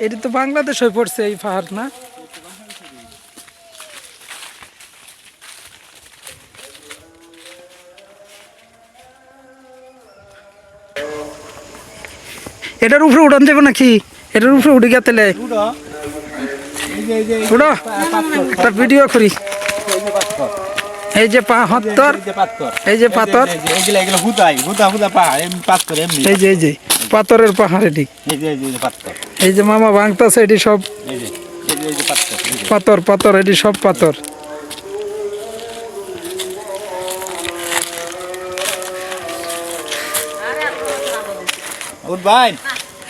এটা তো বাংলাদেশ হয়ে পড়ছে এই পাহাড় না? এটার উপরে উড়ান যাবে নাকি? এটার উপরে উঠে গেলে উড়ো, একটা ভিডিও করি। এই যে পাথর, এই যে পাথর, এই যে পাথরের পাহাড় এটি। এই যে মামা ভাঙতেছে এটি সব পাথর, পাথর এটি সব পাথর।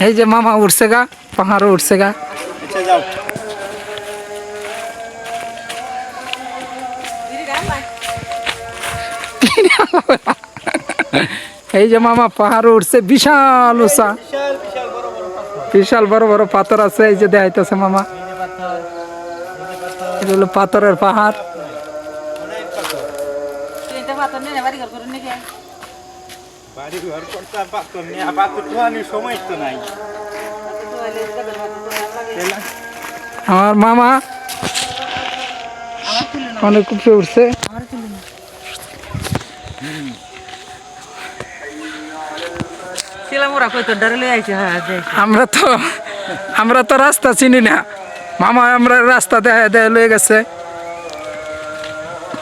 এই যে মামা উঠছে গা, পাহাড়ও উঠছে গা। এই যে মামা পাহাড় উঠছে, বিশাল উঁচা, বিশাল বড় বড় পাথর আছে। এই যে দেখাইতেছে মামা, এটা হলো পাথরের পাহাড়। আমার মামা অনেক উপরে উঠছে। আমরা তো রাস্তা চিনি না, মামা আমরা রাস্তা দেখা দেয় লয়ে গেছে।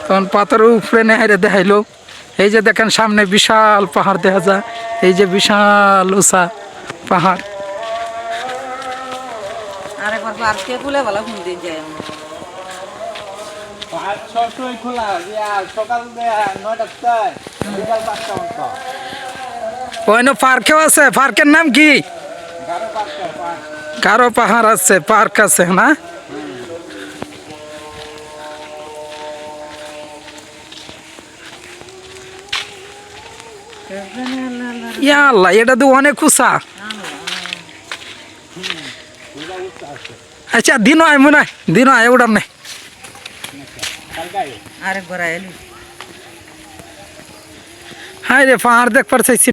তখন পাথরের উপরে নেহারে দেখাইলো। এই যে দেখেন সামনে বিশাল পাহাড় দেখা যায়, এই যে বিশাল উঁচা পাহাড়। পার্কেও আছে, পার্কের নাম কি? গারো পাহাড় আছে, পার্ক আছে না? ইয়া আল্লাহ, এটা তো অনেক উঁচা। আচ্ছা দিন আয় মনে হয়, দিন আয় উড়াম নাই। হ্যাঁ রে পাহাড় দেখ পারছি।